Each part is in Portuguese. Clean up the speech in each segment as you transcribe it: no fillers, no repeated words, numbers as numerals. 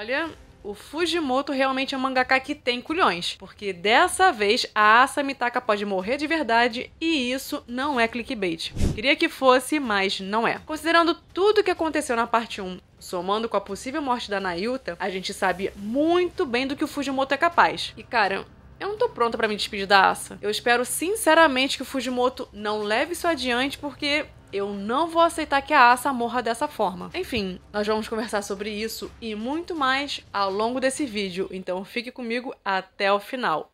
Olha, o Fujimoto realmente é um mangaka que tem culhões, porque dessa vez a Asa Mitaka pode morrer de verdade e isso não é clickbait. Queria que fosse, mas não é. Considerando tudo o que aconteceu na parte 1, somando com a possível morte da Nayuta, a gente sabe muito bem do que o Fujimoto é capaz. E cara, eu não tô pronta pra me despedir da Asa. Eu espero sinceramente que o Fujimoto não leve isso adiante, porque eu não vou aceitar que a Asa morra dessa forma. Enfim, nós vamos conversar sobre isso e muito mais ao longo desse vídeo, então fique comigo até o final.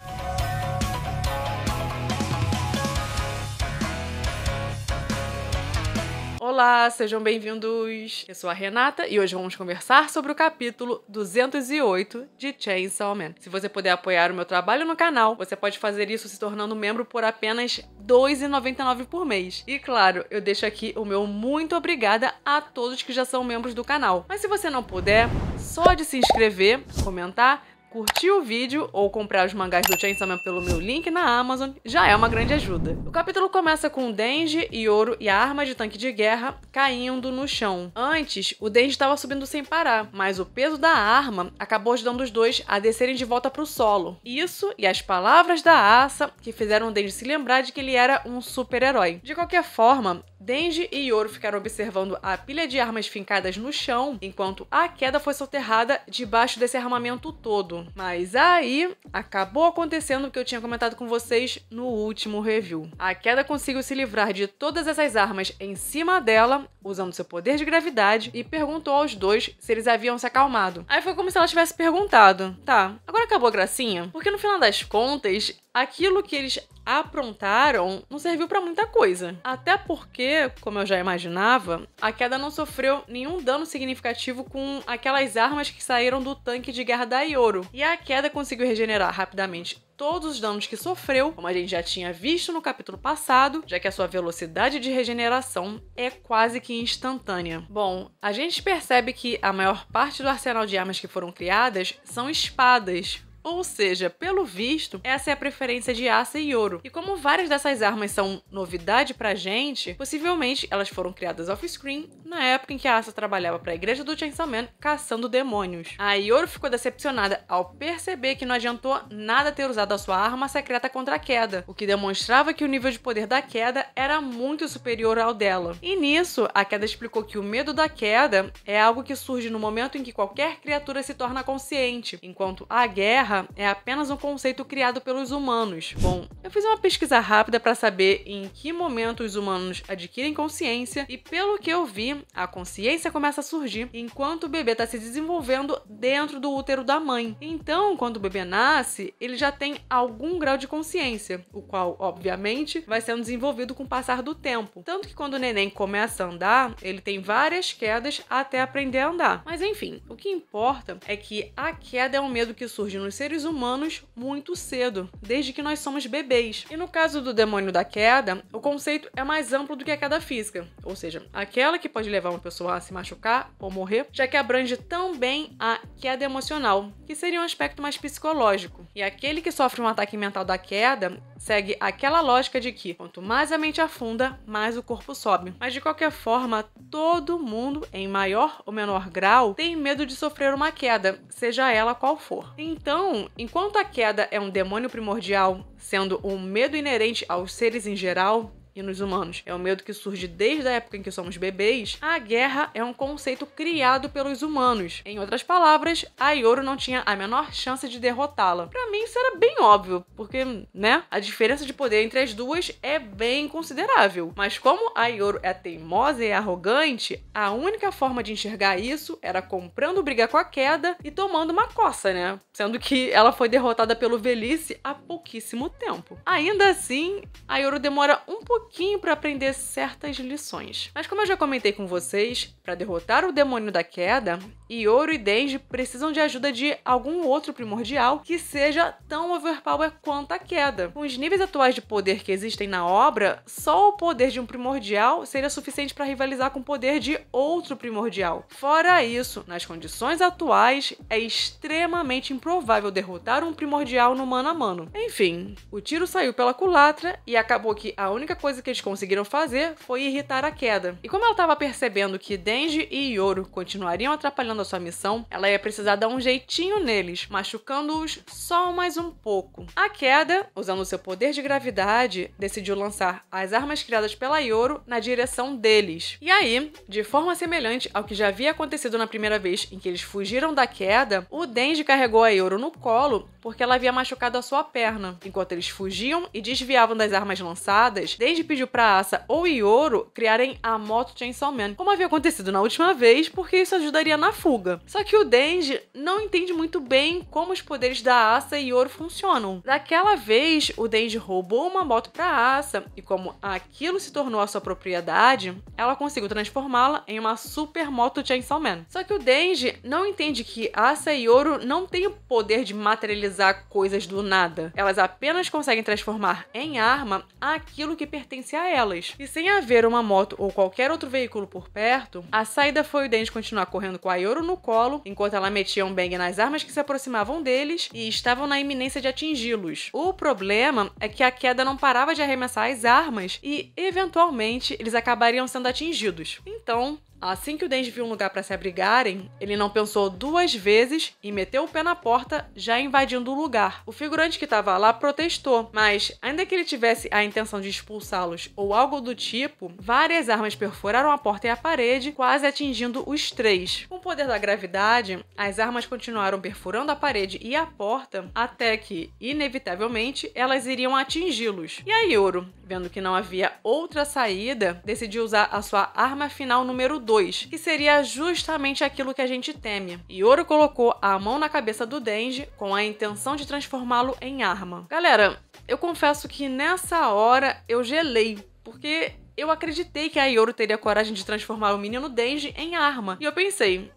Olá, sejam bem-vindos! Eu sou a Renata e hoje vamos conversar sobre o capítulo 208 de Chainsaw Man. Se você puder apoiar o meu trabalho no canal, você pode fazer isso se tornando membro por apenas R$ 2,99 por mês. E claro, eu deixo aqui o meu muito obrigada a todos que já são membros do canal. Mas se você não puder, só de se inscrever, comentar, curtir o vídeo ou comprar os mangás do Chainsaw Man pelo meu link na Amazon já é uma grande ajuda. O capítulo começa com Denji, Yoro e a arma de tanque de guerra caindo no chão. Antes, o Denji estava subindo sem parar, mas o peso da arma acabou ajudando os dois a descerem de volta para o solo. Isso e as palavras da Asa que fizeram o Denji se lembrar de que ele era um super-herói. De qualquer forma, Denji e Yoro ficaram observando a pilha de armas fincadas no chão, enquanto a queda foi soterrada debaixo desse armamento todo. Mas aí, acabou acontecendo o que eu tinha comentado com vocês no último review. A queda conseguiu se livrar de todas essas armas em cima dela, usando seu poder de gravidade, e perguntou aos dois se eles haviam se acalmado. Aí foi como se ela tivesse perguntado: tá, agora acabou a gracinha? Porque no final das contas, aquilo que eles aprontaram não serviu pra muita coisa. Até porque, como eu já imaginava, a queda não sofreu nenhum dano significativo com aquelas armas que saíram do tanque de guerra da Yoro. E a queda conseguiu regenerar rapidamente todos os danos que sofreu, como a gente já tinha visto no capítulo passado, já que a sua velocidade de regeneração é quase que instantânea. Bom, a gente percebe que a maior parte do arsenal de armas que foram criadas são espadas. Ou seja, pelo visto, essa é a preferência de Asa e Yoro. E como várias dessas armas são novidade pra gente, possivelmente elas foram criadas off-screen na época em que a Asa trabalhava pra igreja do Chainsaw Man caçando demônios. A Yoro ficou decepcionada ao perceber que não adiantou nada ter usado a sua arma secreta contra a queda, o que demonstrava que o nível de poder da queda era muito superior ao dela. E nisso, a queda explicou que o medo da queda é algo que surge no momento em que qualquer criatura se torna consciente, enquanto a guerra é apenas um conceito criado pelos humanos. Bom, eu fiz uma pesquisa rápida para saber em que momento os humanos adquirem consciência e, pelo que eu vi, a consciência começa a surgir enquanto o bebê está se desenvolvendo dentro do útero da mãe. Então, quando o bebê nasce, ele já tem algum grau de consciência, o qual, obviamente, vai sendo desenvolvido com o passar do tempo. Tanto que quando o neném começa a andar, ele tem várias quedas até aprender a andar. Mas enfim, o que importa é que a queda é um medo que surge nos seres humanos muito cedo, desde que nós somos bebês. E no caso do demônio da queda, o conceito é mais amplo do que a queda física, ou seja, aquela que pode levar uma pessoa a se machucar ou morrer, já que abrange também a queda emocional, que seria um aspecto mais psicológico. E aquele que sofre um ataque mental da queda segue aquela lógica de que quanto mais a mente afunda, mais o corpo sobe. Mas de qualquer forma, todo mundo, em maior ou menor grau, tem medo de sofrer uma queda, seja ela qual for. Então, enquanto a queda é um demônio primordial, sendo um medo inerente aos seres em geral, e nos humanos é um medo que surge desde a época em que somos bebês, a guerra é um conceito criado pelos humanos. Em outras palavras, a Yoro não tinha a menor chance de derrotá-la. Pra mim isso era bem óbvio, porque, né, a diferença de poder entre as duas é bem considerável. Mas como a Yoro é teimosa e arrogante, a única forma de enxergar isso era comprando briga com a queda e tomando uma coça, né? Sendo que ela foi derrotada pelo Velhice há pouquíssimo tempo. Ainda assim, a Yoro demora um pouquinho para aprender certas lições. Mas como eu já comentei com vocês, para derrotar o demônio da queda, Yoro e Denji precisam de ajuda de algum outro primordial que seja tão overpower quanto a queda. Com os níveis atuais de poder que existem na obra, só o poder de um primordial seria suficiente para rivalizar com o poder de outro primordial. Fora isso, nas condições atuais, é extremamente improvável derrotar um primordial no mano a mano. Enfim, o tiro saiu pela culatra e acabou que a única coisa coisa que eles conseguiram fazer foi irritar a Queda. E como ela estava percebendo que Denji e Yoru continuariam atrapalhando a sua missão, ela ia precisar dar um jeitinho neles, machucando-os só mais um pouco. A Queda, usando seu poder de gravidade, decidiu lançar as armas criadas pela Yoru na direção deles. E aí, de forma semelhante ao que já havia acontecido na primeira vez em que eles fugiram da Queda, o Denji carregou a Yoru no colo porque ela havia machucado a sua perna. Enquanto eles fugiam e desviavam das armas lançadas, Denji pediu para Asa ou Yoru criarem a moto Chainsaw Man, como havia acontecido na última vez, porque isso ajudaria na fuga. Só que o Denji não entende muito bem como os poderes da Asa e Yoru funcionam. Daquela vez, o Denji roubou uma moto para Asa e como aquilo se tornou a sua propriedade, ela conseguiu transformá-la em uma super moto Chainsaw Man. Só que o Denji não entende que Asa e Yoru não têm o poder de materializar coisas do nada. Elas apenas conseguem transformar em arma aquilo que pertence a elas. E sem haver uma moto ou qualquer outro veículo por perto, a saída foi o Denji continuar correndo com a Yoru no colo, enquanto ela metia um bang nas armas que se aproximavam deles e estavam na iminência de atingi-los. O problema é que a Queda não parava de arremessar as armas e, eventualmente, eles acabariam sendo atingidos. Então, assim que o Denji viu um lugar para se abrigarem, ele não pensou duas vezes e meteu o pé na porta, já invadindo o lugar. O figurante que estava lá protestou, mas ainda que ele tivesse a intenção de expulsá-los ou algo do tipo, várias armas perfuraram a porta e a parede, quase atingindo os três. Com o poder da gravidade, as armas continuaram perfurando a parede e a porta até que, inevitavelmente, elas iriam atingi-los. E a Yoru, vendo que não havia outra saída, decidiu usar a sua arma final número 2, que seria justamente aquilo que a gente teme. Yoru colocou a mão na cabeça do Denji com a intenção de transformá-lo em arma. Galera, eu confesso que nessa hora eu gelei, porque eu acreditei que a Yoru teria coragem de transformar o menino Denji em arma. E eu pensei,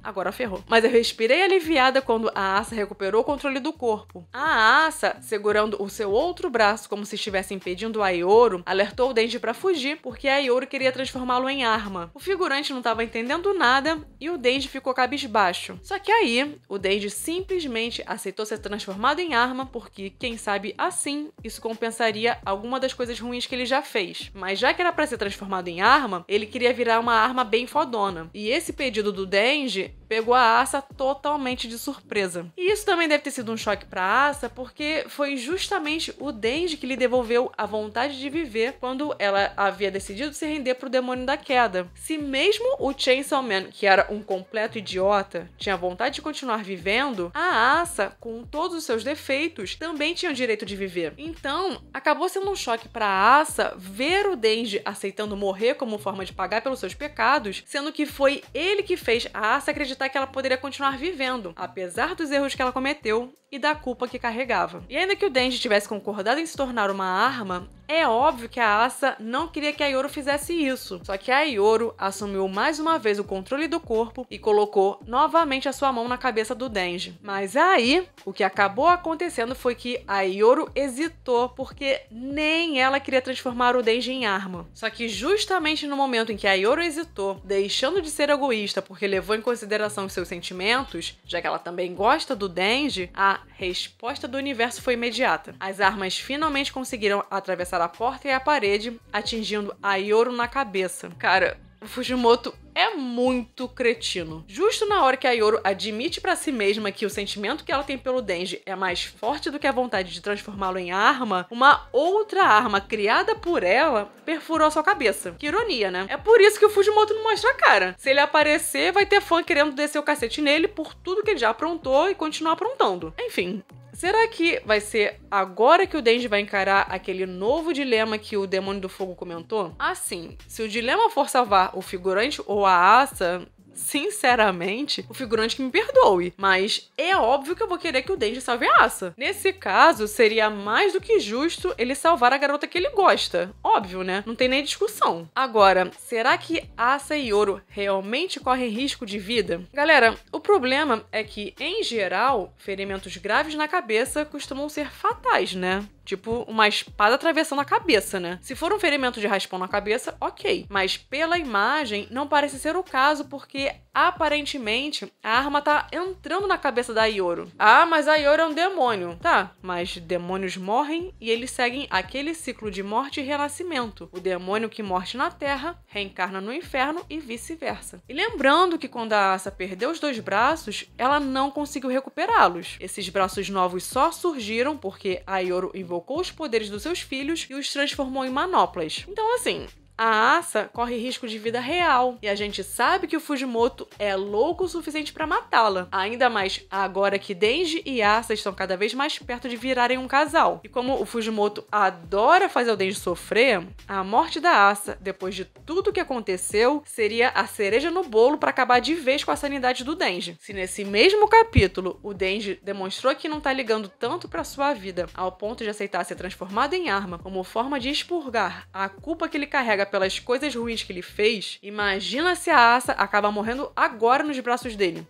agora ferrou. Mas eu respirei aliviada quando a Asa recuperou o controle do corpo. A Asa, segurando o seu outro braço como se estivesse impedindo a Yoru, alertou o Denji para fugir porque a Yoru queria transformá-lo em arma. O figurante não estava entendendo nada e o Denji ficou cabisbaixo. Só que aí, o Denji simplesmente aceitou ser transformado em arma porque, quem sabe assim, isso compensaria alguma das coisas ruins que ele já fez. Mas já que era para ser transformado em arma, ele queria virar uma arma bem fodona. E esse pedido do Denji pegou a Asa totalmente de surpresa. E isso também deve ter sido um choque pra Asa, porque foi justamente o Denji que lhe devolveu a vontade de viver quando ela havia decidido se render pro demônio da queda. Se mesmo o Chainsaw Man, que era um completo idiota, tinha vontade de continuar vivendo, a Asa, com todos os seus defeitos, também tinha o direito de viver. Então, acabou sendo um choque pra Asa ver o Denji aceitando morrer como forma de pagar pelos seus pecados, sendo que foi ele que fez a Asa acreditar que ela poderia continuar vivendo, apesar dos erros que ela cometeu e da culpa que carregava. E ainda que o Denji tivesse concordado em se tornar uma arma, é óbvio que a Asa não queria que a Yoru fizesse isso. Só que a Yoru assumiu mais uma vez o controle do corpo e colocou novamente a sua mão na cabeça do Denji. Mas aí, o que acabou acontecendo foi que a Yoru hesitou, porque nem ela queria transformar o Denji em arma. Só que justamente no momento em que a Yoru hesitou, deixando de ser egoísta porque levou em consideração os seus sentimentos, já que ela também gosta do Denji, a resposta do universo foi imediata. As armas finalmente conseguiram atravessar a porta e a parede, atingindo a Yoru na cabeça. Cara, o Fujimoto é muito cretino. Justo na hora que a Yoru admite pra si mesma que o sentimento que ela tem pelo Denji é mais forte do que a vontade de transformá-lo em arma, uma outra arma criada por ela perfurou a sua cabeça. Que ironia, né? É por isso que o Fujimoto não mostra a cara. Se ele aparecer, vai ter fã querendo descer o cacete nele por tudo que ele já aprontou e continuar aprontando. Enfim, será que vai ser agora que o Denji vai encarar aquele novo dilema que o Demônio do Fogo comentou? Assim, se o dilema for salvar o figurante ou a Asa, sinceramente, o figurante que me perdoe, mas é óbvio que eu vou querer que o Denji salve a Asa. Nesse caso, seria mais do que justo ele salvar a garota que ele gosta. Óbvio, né? Não tem nem discussão. Agora, será que Asa e Yoru realmente correm risco de vida? Galera, o problema é que, em geral, ferimentos graves na cabeça costumam ser fatais, né? tipo uma espada atravessando a cabeça, né? Se for um ferimento de raspão na cabeça, ok. Mas pela imagem, não parece ser o caso, porque aparentemente a arma tá entrando na cabeça da Ioro. Ah, mas a Ioro é um demônio. Tá, mas demônios morrem e eles seguem aquele ciclo de morte e renascimento. O demônio que morre na Terra reencarna no inferno e vice-versa. E lembrando que quando a Asa perdeu os 2 braços, ela não conseguiu recuperá-los. Esses braços novos só surgiram porque a Ioro invocou os poderes dos seus filhos e os transformou em manoplas. Então, assim, a Asa corre risco de vida real e a gente sabe que o Fujimoto é louco o suficiente para matá-la. Ainda mais agora que Denji e Asa estão cada vez mais perto de virarem um casal. E como o Fujimoto adora fazer o Denji sofrer, a morte da Asa, depois de tudo que aconteceu, seria a cereja no bolo para acabar de vez com a sanidade do Denji. Se nesse mesmo capítulo o Denji demonstrou que não tá ligando tanto para sua vida ao ponto de aceitar ser transformado em arma como forma de expurgar a culpa que ele carrega pelas coisas ruins que ele fez, imagina se a Asa acaba morrendo agora nos braços dele.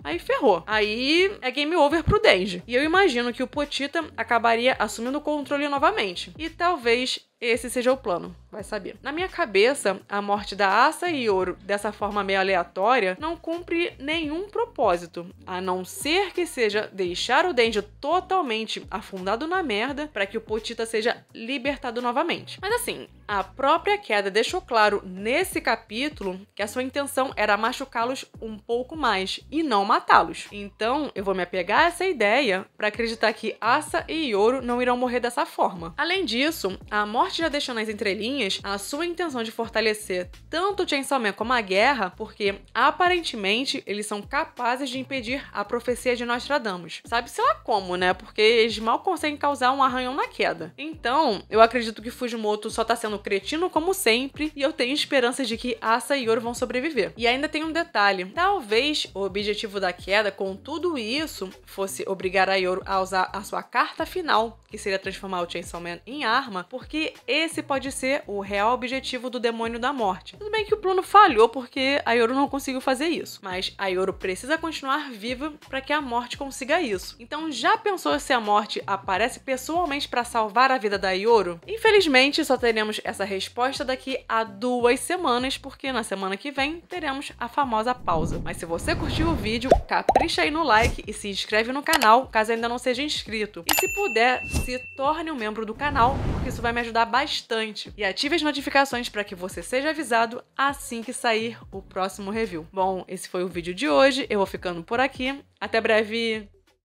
Aí ferrou. Aí é game over pro Denji. E eu imagino que o Potita acabaria assumindo o controle novamente. E talvez esse seja o plano, vai saber. Na minha cabeça, a morte da Asa e Ioro dessa forma meio aleatória não cumpre nenhum propósito, a não ser que seja deixar o Denji totalmente afundado na merda para que o Potita seja libertado novamente. Mas assim, a própria queda deixou claro nesse capítulo que a sua intenção era machucá-los um pouco mais e não matá-los. Então, eu vou me apegar a essa ideia para acreditar que Asa e Ioro não irão morrer dessa forma. Além disso, a morte já deixou nas entrelinhas a sua intenção de fortalecer tanto o Chainsaw Man como a guerra, porque aparentemente eles são capazes de impedir a profecia de Nostradamus. Sabe-se lá como, né? Porque eles mal conseguem causar um arranhão na queda. Então, eu acredito que Fujimoto só tá sendo cretino como sempre, e eu tenho esperanças de que Asa e Ioro vão sobreviver. E ainda tem um detalhe: talvez o objetivo da queda com tudo isso fosse obrigar a Ioro a usar a sua carta final, que seria transformar o Chainsaw Man em arma, porque esse pode ser o real objetivo do demônio da morte. Tudo bem que o plano falhou porque a Ioro não conseguiu fazer isso, mas a Ioro precisa continuar viva para que a morte consiga isso. Então já pensou se a morte aparece pessoalmente para salvar a vida da Ioro? Infelizmente só teremos essa resposta daqui a 2 semanas, porque na semana que vem teremos a famosa pausa. Mas se você curtiu o vídeo, capricha aí no like e se inscreve no canal caso ainda não seja inscrito. E se puder, se torne um membro do canal, porque isso vai me ajudar bastante. E ative as notificações para que você seja avisado assim que sair o próximo review. Bom, esse foi o vídeo de hoje. Eu vou ficando por aqui. Até breve!